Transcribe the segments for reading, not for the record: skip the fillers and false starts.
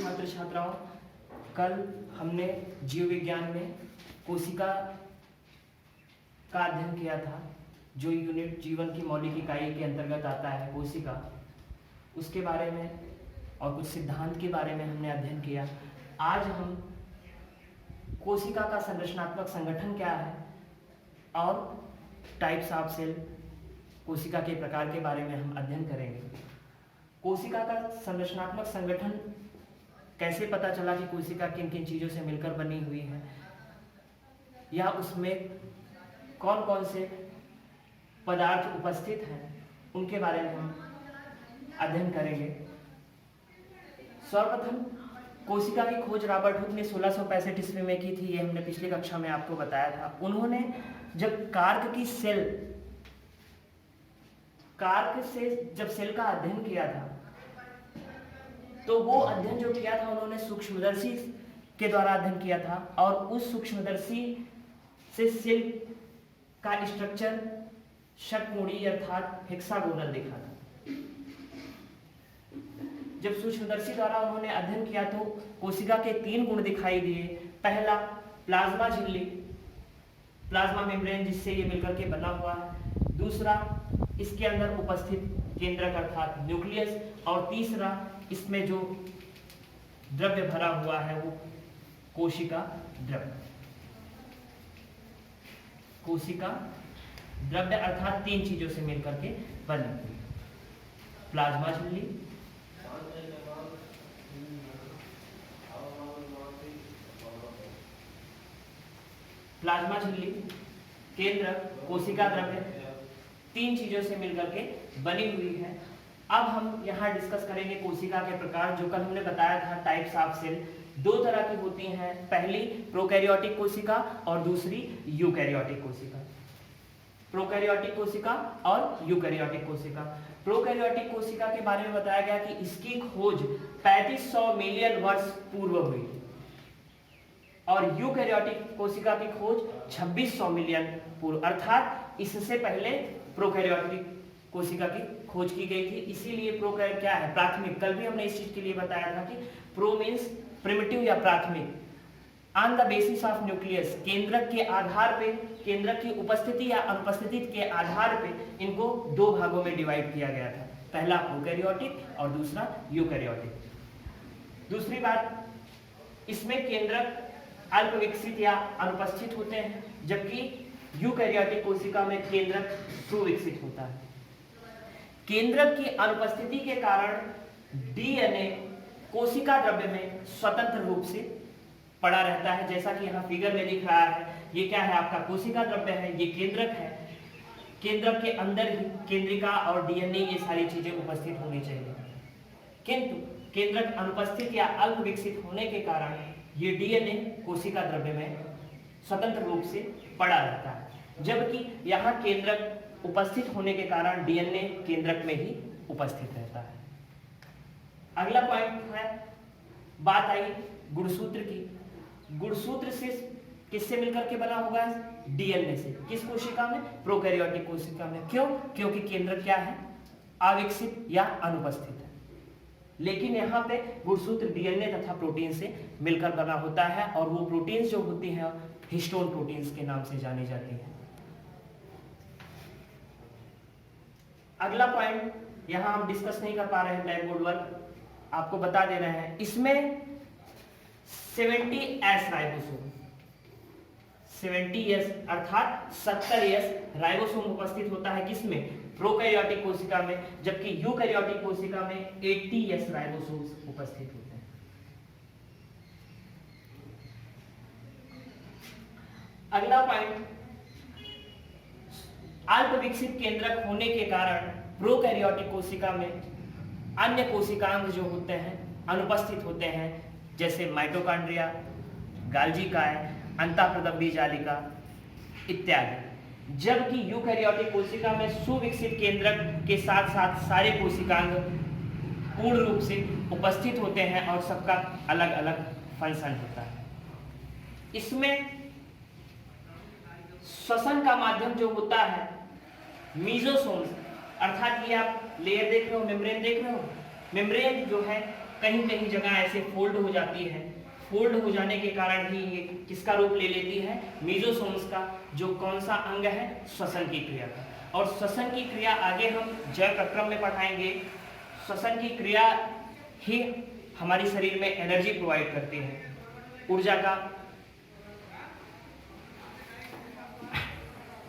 छात्र छात्राओं, कल हमने जीव विज्ञान में कोशिका का अध्ययन किया था। जो यूनिट जीवन की मौलिक इकाई के अंतर्गत आता है कोशिका, उसके बारे में और कुछ सिद्धांत के बारे में हमने अध्ययन किया। आज हम कोशिका का संरचनात्मक संगठन क्या है और टाइप्स ऑफ सेल, कोशिका के प्रकार के बारे में हम अध्ययन करेंगे। कोशिका का संरचनात्मक संगठन कैसे पता चला कि कोशिका किन किन चीज़ों से मिलकर बनी हुई है, या उसमें कौन कौन से पदार्थ उपस्थित हैं, उनके बारे में हम अध्ययन करेंगे। सर्वप्रथम कोशिका की खोज रॉबर्ट हुक ने 1665 ईस्वी में की थी। ये हमने पिछली कक्षा में आपको बताया था। उन्होंने जब कार्क से जब सेल का अध्ययन किया था, तो वो अध्ययन जो किया था उन्होंने सूक्ष्मदर्शी के द्वारा अध्ययन किया था, और उस सूक्ष्मदर्शी से सेल का स्ट्रक्चर षटकोणीय अर्थात हेक्सागोनल देखा था। जब सूक्ष्मदर्शी द्वारा उन्होंने अध्ययन किया तो कोशिका के 3 गुण दिखाई दिए। पहला, प्लाज्मा झिल्ली, प्लाज्मा मेम्ब्रेन, जिससे ये मिलकर के बना हुआ है। दूसरा, इसके अंदर उपस्थित केंद्रक अर्थात न्यूक्लियस, और तीसरा, इसमें जो द्रव्य भरा हुआ है वो कोशिका द्रव्य। कोशिका द्रव्य अर्थात 3 चीजों से मिलकर के बनी हुई। प्लाज्मा झिल्ली, केंद्रक, कोशिका द्रव्य, 3 चीजों से मिलकर के बनी हुई है। अब हम यहाँ डिस्कस करेंगे कोशिका के प्रकार। जो कल हमने बताया था टाइप्स ऑफ सेल 2 तरह की होती हैं। पहली प्रोकैरियोटिक कोशिका और दूसरी यूकैरियोटिक कोशिका। प्रोकैरियोटिक कोशिका और यूकैरियोटिक कोशिका। प्रोकैरियोटिक कोशिका के बारे में बताया गया कि इसकी खोज 3500 मिलियन वर्ष पूर्व हुई, और यूकैरियोटिक कोशिका की खोज 2600 मिलियन पूर्व, अर्थात इससे पहले प्रोकैरियोटिक कोशिका की खोज की गई थी। इसीलिए प्रोकैरियोट क्या है? प्राथमिक। कल भी हमने इस चीज के लिए बताया था कि प्रो मीन्स प्रिमिटिव या प्राथमिक। On the basis of nucleus, केंद्रक के आधार पे, केंद्रक की उपस्थिति या अनुपस्थिति के आधार पे इनको 2 भागों में डिवाइड किया गया था। पहला प्रोकैरियोटिक और दूसरा यूकैरियोटिक। दूसरी बात, इसमें केंद्रक अल्प विकसित या अनुपस्थित होते हैं, जबकि यूकैरियोटिक कोशिका में केंद्रक सुविकसित होता है। केंद्रक की अनुपस्थिति के कारण डीएनए कोशिका द्रव्य में स्वतंत्र रूप से पड़ा रहता है। जैसा कि यहाँ फिगर में दिख रहा है, ये क्या है? आपका कोशिका द्रव्य है, ये केंद्रक है। केंद्रक के अंदर ही केंद्रिका और डीएनए, ये सारी चीजें उपस्थित होनी चाहिए, किंतु केंद्रक अनुपस्थित या अल्प विकसित होने के कारण ये डीएनए कोशिका द्रव्य में स्वतंत्र रूप से पड़ा रहता है, जबकि यहाँ केंद्रक उपस्थित होने के कारण डीएनए केंद्रक में ही उपस्थित रहता है। अगला पॉइंट है, बात आई गुणसूत्र की। गुणसूत्र से किससे मिलकर के बना होगा? डीएनए से। किस कोशिका में? प्रोकैरियोटिक कोशिका में। क्यों? क्योंकि केंद्रक क्या है? अविकसित या अनुपस्थित है। लेकिन यहाँ पे गुणसूत्र डीएनए तथा प्रोटीन से मिलकर बना होता है, और वो प्रोटीन्स जो होती हैं हिस्टोन प्रोटीन्स के नाम से जानी जाती हैं। अगला पॉइंट यहाँ हम डिस्कस नहीं कर पा रहे हैं, ब्लैक बोर्ड वर्क आपको बता दे रहे हैं। इसमें 70S राइबोसोम, 70S अर्थात 70S राइबोसोम उपस्थित होता है। किसमें? प्रोकैरियोटिक कोशिका में, जबकि यूकैरियोटिक कोशिका में 80S राइबोसोम उपस्थित होते हैं। अगला पॉइंट, अल्प विकसित केंद्रक होने के कारण प्रोकैरियोटिक कोशिका में अन्य कोशिकांग जो होते हैं अनुपस्थित होते हैं, जैसे माइटोकॉन्ड्रिया, गाल्जी काय, अंतःप्रदम्भी जालिका इत्यादि। जबकि यूकैरियोटिक कोशिका में सुविकसित केंद्रक के साथ साथ सारे कोशिकांग पूर्ण रूप से उपस्थित होते हैं, और सबका अलग अलग फंक्शन होता है। इसमें श्वसन का माध्यम जो होता है मीजोसोम्स, अर्थात ये आप लेयर देख रहे हो, मेम्ब्रेन देख रहे हो। मेम्ब्रेन जो है कहीं कहीं जगह ऐसे फोल्ड हो जाती है। फोल्ड हो जाने के कारण ही ये किसका रूप ले लेती है, मीजोसोम्स का, जो कौन सा अंग है, श्वसन की क्रिया का। और श्वसन की क्रिया आगे हम जैव प्रक्रम में पढ़ाएंगे। श्वसन की क्रिया ही हमारे शरीर में एनर्जी प्रोवाइड करती है, ऊर्जा का।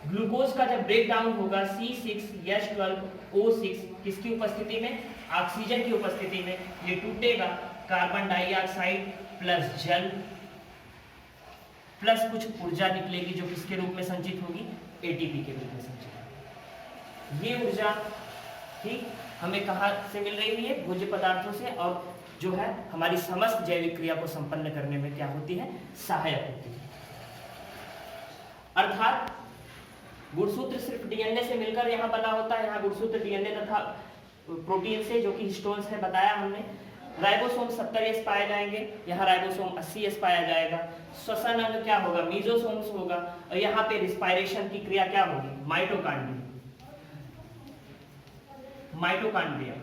ग्लूकोज का जब ब्रेक डाउन होगा C6H12O6 किसकी उपस्थिति में, ऑक्सीजन की उपस्थिति में, ये टूटेगा कार्बन डाइऑक्साइड प्लस जल प्लस कुछ ऊर्जा निकलेगी, जो किसके रूप में संचित होगी, एटीपी के रूप में संचित होगी। ये ऊर्जा ठीक हमें कहाँ से मिल रही है, भोज्य पदार्थों से, और जो है हमारी समस्त जैविक क्रिया को संपन्न करने में क्या होती है, सहायक होती है। अर्थात गुणसूत्र सिर्फ डीएनए से मिलकर यहाँ बना होता है। यहाँ गुणसूत्र डीएनए तथा प्रोटीन से, जो कि हिस्टोन्स है, बताया हमने। राइबोसोम 70S पाए जाएंगे, यहाँ राइबोसोम 80S पाया जाएगा। श्वसन अंग क्या होगा, मीजोसोम्स होगा, और यहाँ पे रिस्पायरेशन की क्रिया क्या होगी, माइटोकांड्रिया। माइटोकांड्रिया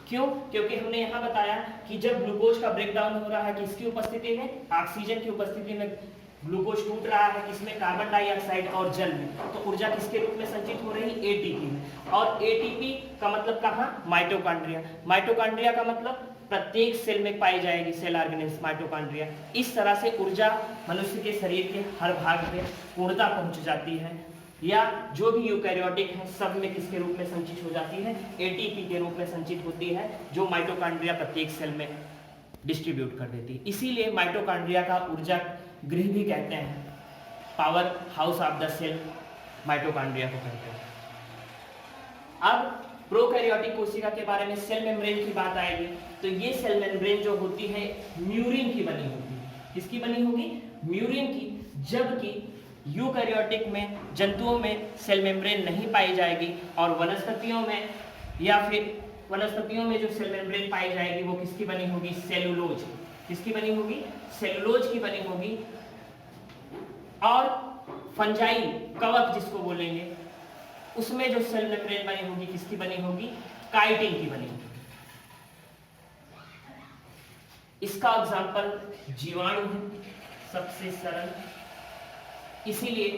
क्यों, क्योंकि हमने यहाँ बताया कि जब ग्लूकोज का ब्रेकडाउन हो रहा है किसकी उपस्थिति में, ऑक्सीजन की उपस्थिति में, ग्लूकोज टूट रहा है किसमें, कार्बन डाइऑक्साइड और जल में, तो ऊर्जा किसके रूप में संचित हो रही, एटीपी में। और एटीपी का मतलब कहाँ, माइटोकांड्रिया। माइटोकांड्रिया का मतलब प्रत्येक सेल में पाई जाएगी, सेल ऑर्गेनेल्स माइटोकांड्रिया। इस तरह से ऊर्जा मनुष्य के शरीर के हर भाग में पूर्णता पहुंच जाती है, या जो भी यूकैरियोटिक है सब में किसके रूप में संचित हो जाती है, एटीपी के रूप में संचित होती है, जो माइटोकांड्रिया प्रत्येक सेल में डिस्ट्रीब्यूट कर देती है। इसीलिए माइटोकांड्रिया का ऊर्जा गृह भी कहते हैं, power house of the cell mitochondria को कहते हैं। अब प्रोकैरियोटिक कोशिका के बारे में सेल मेम्ब्रेन की बात आएगी, तो ये सेल मेम्ब्रेन जो होती है म्यूरिन की बनी होती है। किसकी बनी होगी, म्यूरिन की। जबकि यूकैरियोटिक में, जंतुओं में सेल मेम्ब्रेन नहीं पाई जाएगी, और वनस्पतियों में, या फिर वनस्पतियों में जो सेल मेम्ब्रेन पाई जाएगी वो किसकी बनी होगी, सेलुलोज। किसकी बनी होगी, सेलुलोज की बनी होगी। और फंजाई, कवक जिसको बोलेंगे, उसमें जो सेल मेम्ब्रेन बनी होगी किसकी बनी होगी, काइटिन की बनी होगी। इसका एग्जाम्पल जीवाणु है, सबसे सरल। इसीलिए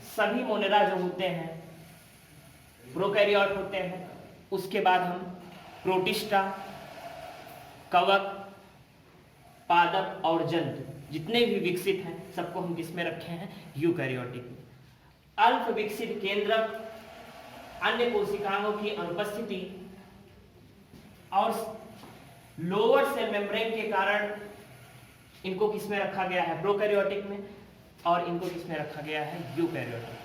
सभी मोनेरा जो होते हैं प्रोकैरियोट होते हैं। उसके बाद हम प्रोटिस्टा, कवक, पादप और जंतु जितने भी विकसित हैं सबको हम किसमें रखे हैं, यूकैरियोटिक में। अल्प विकसित केंद्रक, अन्य कोशिकाओं की अनुपस्थिति और लोअर सेल मेम्ब्रेन के कारण इनको किसमें रखा गया है, प्रोकैरियोटिक में, और इनको किसमें रखा गया है, यूकैरियोटिक।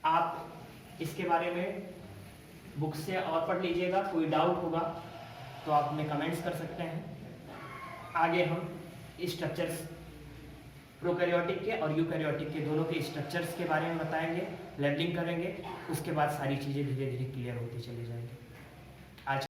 आप इसके बारे में बुक से और पढ़ लीजिएगा, कोई डाउट होगा तो आप हमें कमेंट्स कर सकते हैं। आगे हम स्ट्रक्चर्स प्रोकैरियोटिक के और यूकैरियोटिक के दोनों के स्ट्रक्चर्स के बारे में बताएंगे, लेबलिंग करेंगे। उसके बाद सारी चीज़ें धीरे धीरे क्लियर होती चली जाएंगी। आज